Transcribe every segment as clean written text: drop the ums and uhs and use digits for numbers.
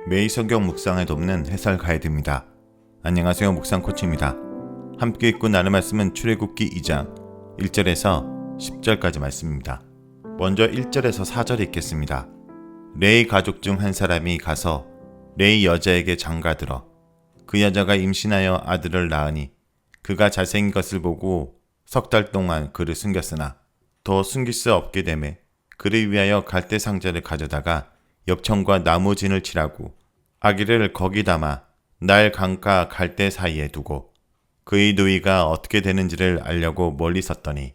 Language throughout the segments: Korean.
매일 성경 묵상을 돕는 해설 가이드입니다. 안녕하세요. 묵상 코치입니다. 함께 읽고 나눌 말씀은 출애굽기 2장 1절에서 10절까지 말씀입니다. 먼저 1절에서 4절 읽겠습니다. 레위 가족 중 한 사람이 가서 레위 여자에게 장가들어 그 여자가 임신하여 아들을 낳으니 그가 잘생긴 것을 보고 3달 동안 그를 숨겼으나 더 숨길 수 없게 되매 그를 위하여 갈대 상자를 가져다가 엽청과 나무진을 칠하고 아기를 거기 담아 나일 강가 갈대 사이에 두고 그의 누이가 어떻게 되는지를 알려고 멀리 섰더니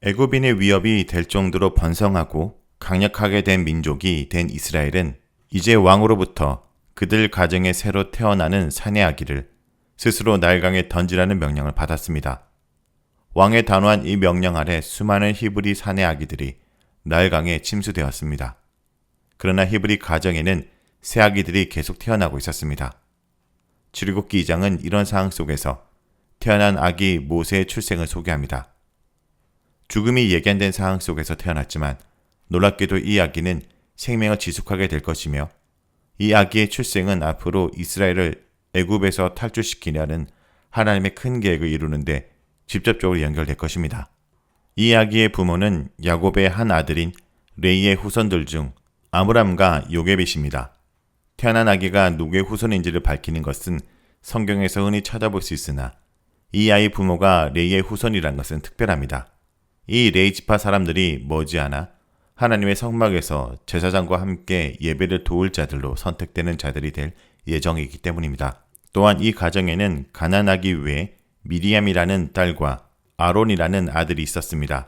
애굽인의 위협이 될 정도로 번성하고 강력하게 된 민족이 된 이스라엘은 이제 왕으로부터 그들 가정에 새로 태어나는 사내 아기를 스스로 나일강에 던지라는 명령을 받았습니다. 왕의 단호한 이 명령 아래 수많은 히브리 사내 아기들이 나일강에 침수되었습니다. 그러나 히브리 가정에는 새 아기들이 계속 태어나고 있었습니다. 출애굽기 2장은 이런 상황 속에서 태어난 아기 모세의 출생을 소개합니다. 죽음이 예견된 상황 속에서 태어났지만 놀랍게도 이 아기는 생명을 지속하게 될 것이며 이 아기의 출생은 앞으로 이스라엘을 애굽에서 탈출시키려는 하나님의 큰 계획을 이루는데 직접적으로 연결될 것입니다. 이 아기의 부모는 야곱의 한 아들인 레이의 후손들 중 아므람과 요게벳입니다. 태어난 아기가 누구의 후손인지를 밝히는 것은 성경에서 흔히 찾아볼 수 있으나 이 아이 부모가 레이의 후손이란 것은 특별합니다. 이 레이 지파 사람들이 머지않아 하나님의 성막에서 제사장과 함께 예배를 도울 자들로 선택되는 자들이 될 예정이기 때문입니다. 또한 이 가정에는 가나안 아기 외에 미리암이라는 딸과 아론이라는 아들이 있었습니다.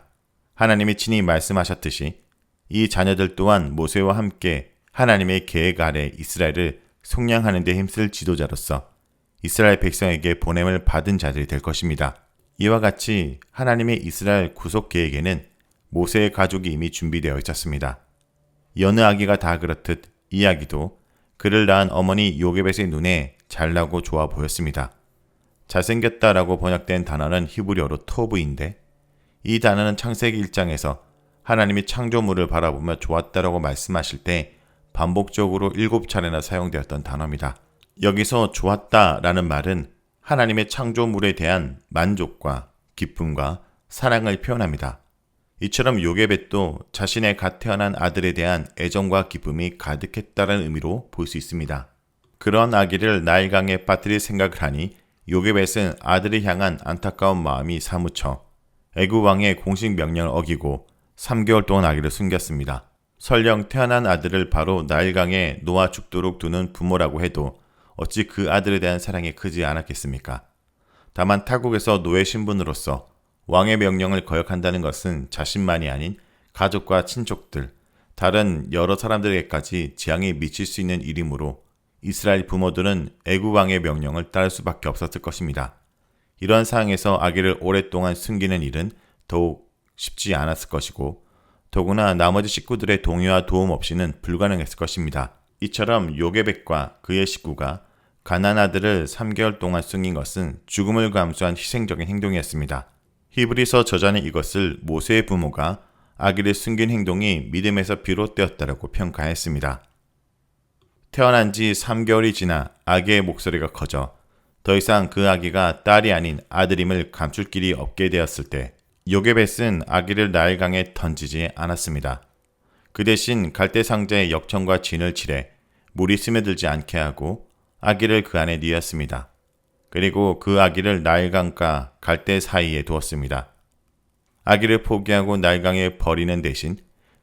하나님이 친히 말씀하셨듯이 이 자녀들 또한 모세와 함께 하나님의 계획 아래 이스라엘을 속량하는 데 힘쓸 지도자로서 이스라엘 백성에게 보냄을 받은 자들이 될 것입니다. 이와 같이 하나님의 이스라엘 구속 계획에는 모세의 가족이 이미 준비되어 있었습니다. 여느 아기가 다 그렇듯 이 아기도 그를 낳은 어머니 요게벳의 눈에 잘나고 좋아 보였습니다. 잘생겼다라고 번역된 단어는 히브리어로 토브인데 이 단어는 창세기 1장에서 하나님이 창조물을 바라보며 좋았다라고 말씀하실 때 반복적으로 7차례나 사용되었던 단어입니다. 여기서 좋았다라는 말은 하나님의 창조물에 대한 만족과 기쁨과 사랑을 표현합니다. 이처럼 요게벳도 자신의 갓 태어난 아들에 대한 애정과 기쁨이 가득했다는 의미로 볼 수 있습니다. 그런 아기를 나일강에 빠뜨릴 생각을 하니 요게벳은 아들을 향한 안타까운 마음이 사무쳐 애굽 왕의 공식 명령을 어기고 3개월 동안 아기를 숨겼습니다. 설령 태어난 아들을 바로 나일강에 놓아 죽도록 두는 부모라고 해도 어찌 그 아들에 대한 사랑이 크지 않았겠습니까? 다만 타국에서 노예 신분으로서 왕의 명령을 거역한다는 것은 자신만이 아닌 가족과 친족들, 다른 여러 사람들에게까지 재앙이 미칠 수 있는 일이므로 이스라엘 부모들은 애굽 왕의 명령을 따를 수밖에 없었을 것입니다. 이러한 상황에서 아기를 오랫동안 숨기는 일은 더욱 쉽지 않았을 것이고 더구나 나머지 식구들의 동의와 도움 없이는 불가능했을 것입니다. 이처럼 요게벳과 그의 식구가 가나안 아들을 3개월 동안 숨긴 것은 죽음을 감수한 희생적인 행동이었습니다. 히브리서 저자는 이것을 모세의 부모가 아기를 숨긴 행동이 믿음에서 비롯되었다고 평가했습니다. 태어난 지 3개월이 지나 아기의 목소리가 커져 더 이상 그 아기가 딸이 아닌 아들임을 감출 길이 없게 되었을 때 요게벳은 아기를 나일강에 던지지 않았습니다. 그 대신 갈대 상자에 역청과 진을 칠해 물이 스며들지 않게 하고 아기를 그 안에 뉘었습니다. 그리고 그 아기를 나일강과 갈대 사이에 두었습니다. 아기를 포기하고 나일강에 버리는 대신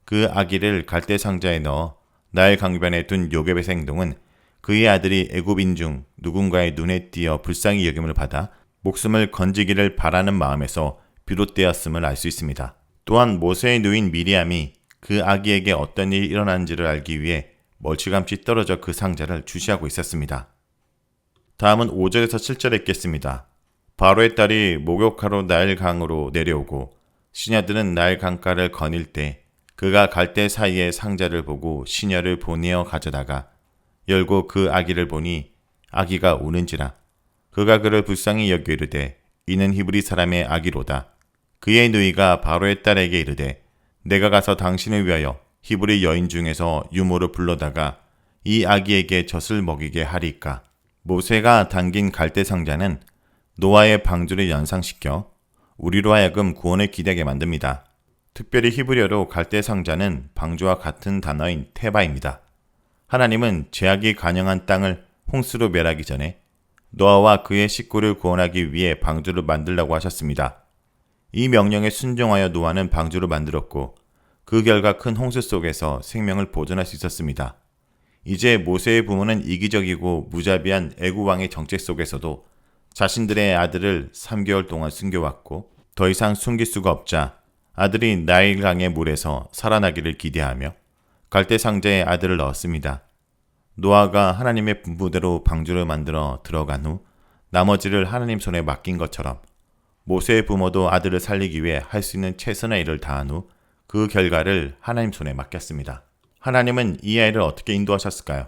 그 아기를 갈대 상자에 넣어 나일 강변에 둔 요게벳의 행동은 그의 아들이 애굽인 중 누군가의 눈에 띄어 불쌍히 여김을 받아 목숨을 건지기를 바라는 마음에서 비롯되었음을 알 수 있습니다. 또한 모세의 누인 미리암이 그 아기에게 어떤 일이 일어난지를 알기 위해 멀찌감치 떨어져 그 상자를 주시하고 있었습니다. 다음은 5절에서 7절 읽겠습니다. 바로의 딸이 목욕하러 나일강으로 내려오고 시녀들은 나일 강가를 거닐 때 그가 갈대 사이에 상자를 보고 시녀를 보내어 가져다가 열고 그 아기를 보니 아기가 우는지라 그가 그를 불쌍히 여겨 이르되 이는 히브리 사람의 아기로다. 그의 누이가 바로의 딸에게 이르되 내가 가서 당신을 위하여 히브리 여인 중에서 유모를 불러다가 이 아기에게 젖을 먹이게 하리까. 모세가 당긴 갈대 상자는 노아의 방주를 연상시켜 우리로 하여금 구원을 기대하게 만듭니다. 특별히 히브리어로 갈대 상자는 방주와 같은 단어인 테바입니다. 하나님은 죄악이 간영한 땅을 홍수로 멸하기 전에 노아와 그의 식구를 구원하기 위해 방주를 만들라고 하셨습니다. 이 명령에 순종하여 노아는 방주를 만들었고 그 결과 큰 홍수 속에서 생명을 보존할 수 있었습니다. 이제 모세의 부모는 이기적이고 무자비한 애굽 왕의 정책 속에서도 자신들의 아들을 3개월 동안 숨겨왔고 더 이상 숨길 수가 없자 아들이 나일강의 물에서 살아나기를 기대하며 갈대 상자에 아들을 넣었습니다. 노아가 하나님의 분부대로 방주를 만들어 들어간 후 나머지를 하나님 손에 맡긴 것처럼 모세의 부모도 아들을 살리기 위해 할 수 있는 최선의 일을 다한 후 그 결과를 하나님 손에 맡겼습니다. 하나님은 이 아이를 어떻게 인도하셨을까요?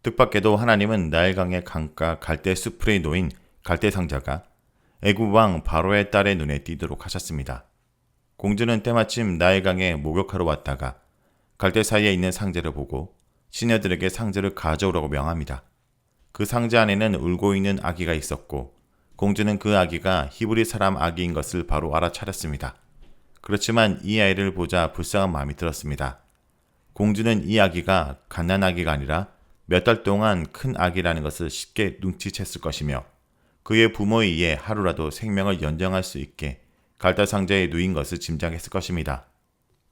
뜻밖에도 하나님은 나일강의 강가 갈대 수풀에 놓인 갈대 상자가 애굽 왕 바로의 딸의 눈에 띄도록 하셨습니다. 공주는 때마침 나일강에 목욕하러 왔다가 갈대 사이에 있는 상자를 보고 시녀들에게 상자를 가져오라고 명합니다. 그 상자 안에는 울고 있는 아기가 있었고 공주는 그 아기가 히브리 사람 아기인 것을 바로 알아차렸습니다. 그렇지만 이 아이를 보자 불쌍한 마음이 들었습니다. 공주는 이 아기가 갓난 아기가 아니라 몇 달 동안 큰 아기라는 것을 쉽게 눈치챘을 것이며 그의 부모에 의해 하루라도 생명을 연장할 수 있게 갈대 상자에 누인 것을 짐작했을 것입니다.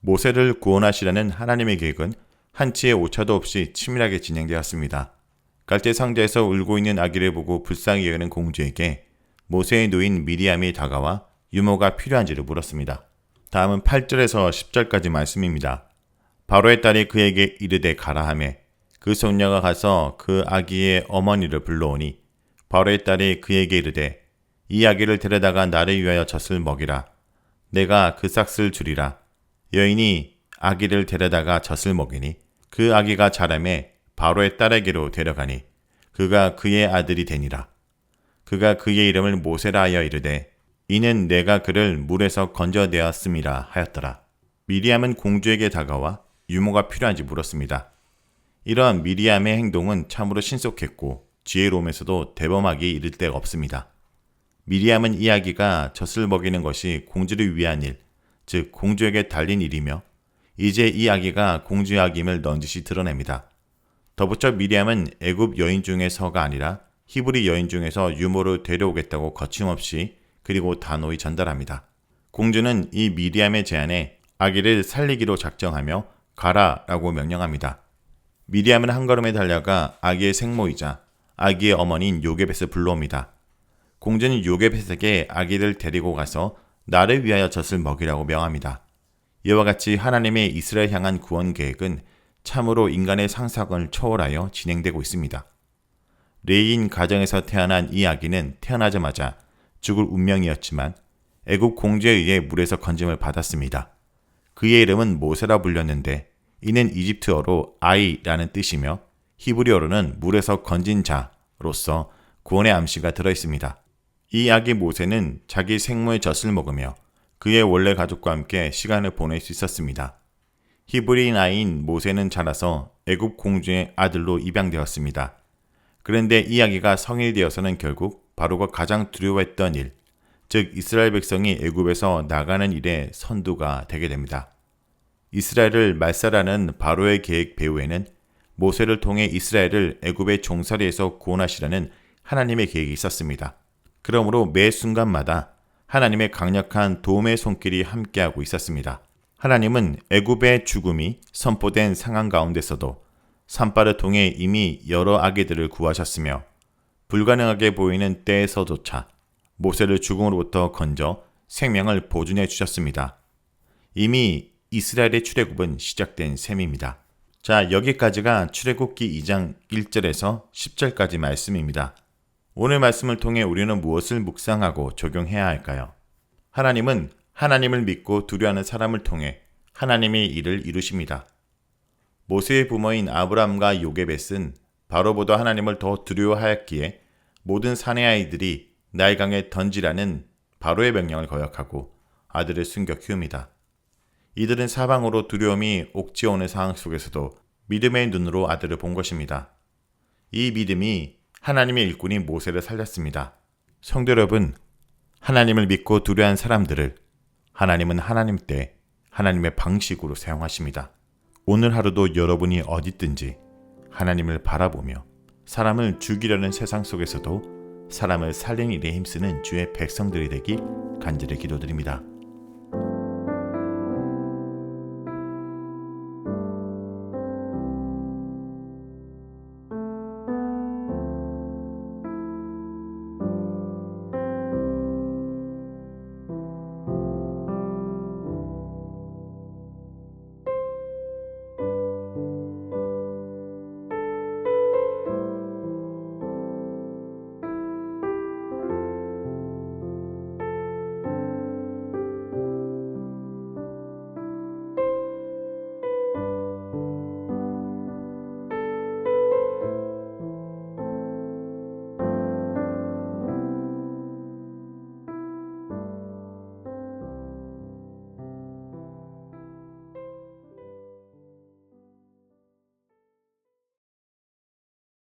모세를 구원하시려는 하나님의 계획은 한치의 오차도 없이 치밀하게 진행되었습니다. 갈대 상자에서 울고 있는 아기를 보고 불쌍히 여기는 공주에게 모세의 누인 미리암이 다가와 유모가 필요한지를 물었습니다. 다음은 8절에서 10절까지 말씀입니다. 바로의 딸이 그에게 이르되 가라 하매 그 손녀가 가서 그 아기의 어머니를 불러오니 바로의 딸이 그에게 이르되 이 아기를 데려다가 나를 위하여 젖을 먹이라. 내가 그 싹을 주리라. 여인이 아기를 데려다가 젖을 먹이니 그 아기가 자라매 바로의 딸에게로 데려가니 그가 그의 아들이 되니라. 그가 그의 이름을 모세라 하여 이르되 이는 내가 그를 물에서 건져내었음이라 하였더라. 미리암은 공주에게 다가와 유모가 필요한지 물었습니다. 이러한 미리암의 행동은 참으로 신속했고 지혜로우면서도 대범하게 이를 데가 없습니다. 미리암은 이 아기가 젖을 먹이는 것이 공주를 위한 일, 즉 공주에게 달린 일이며 이제 이 아기가 공주의 아기임을 넌지시 드러냅니다. 덧붙여 미리암은 애굽 여인 중에서가 아니라 히브리 여인 중에서 유모를 데려오겠다고 거침없이 그리고 단호히 전달합니다. 공주는 이 미리암의 제안에 아기를 살리기로 작정하며 가라라고 명령합니다. 미리암은 한 걸음에 달려가 아기의 생모이자 아기의 어머니인 요게벳을 불러옵니다. 공주는 요게벳에게 아기를 데리고 가서 나를 위하여 젖을 먹이라고 명합니다. 이와 같이 하나님의 이스라엘 향한 구원 계획은 참으로 인간의 상상을 초월하여 진행되고 있습니다. 레이인 가정에서 태어난 이 아기는 태어나자마자 죽을 운명이었지만 애굽 공주에 의해 물에서 건짐을 받았습니다. 그의 이름은 모세라 불렸는데 이는 이집트어로 아이라는 뜻이며 히브리어로는 물에서 건진 자로서 구원의 암시가 들어있습니다. 이 아기 모세는 자기 생모의 젖을 먹으며 그의 원래 가족과 함께 시간을 보낼 수 있었습니다. 히브리인 아이인 모세는 자라서 애굽 공주의 아들로 입양되었습니다. 그런데 이 아기가 성인이 되어서는 결국 바로가 가장 두려워했던 일, 즉 이스라엘 백성이 애굽에서 나가는 일의 선두가 되게 됩니다. 이스라엘을 말살하는 바로의 계획 배후에는 모세를 통해 이스라엘을 애굽의 종살이에서 구원하시려는 하나님의 계획이 있었습니다. 그러므로 매 순간마다 하나님의 강력한 도움의 손길이 함께하고 있었습니다. 하나님은 애굽의 죽음이 선포된 상황 가운데서도 산발을 통해 이미 여러 아기들을 구하셨으며 불가능하게 보이는 때에서조차 모세를 죽음으로부터 건져 생명을 보존해 주셨습니다. 이미 이스라엘의 출애굽은 시작된 셈입니다. 자, 여기까지가 출애굽기 2장 1절에서 10절까지 말씀입니다. 오늘 말씀을 통해 우리는 무엇을 묵상하고 적용해야 할까요? 하나님은 하나님을 믿고 두려워하는 사람을 통해 하나님의 일을 이루십니다. 모세의 부모인 아브라함과 요게벳은 바로보다 하나님을 더 두려워하였기에 모든 사내 아이들이 나일강에 던지라는 바로의 명령을 거역하고 아들을 숨겨 키웁니다. 이들은 사방으로 두려움이 옥지어오는 상황 속에서도 믿음의 눈으로 아들을 본 것입니다. 이 믿음이 하나님의 일꾼인 모세를 살렸습니다. 성도 여러분, 하나님을 믿고 두려워한 사람들을 하나님은 하나님 때 하나님의 방식으로 사용하십니다. 오늘 하루도 여러분이 어디 있든지 하나님을 바라보며 사람을 죽이려는 세상 속에서도 사람을 살리는 일에 힘쓰는 주의 백성들이 되길 간절히 기도드립니다.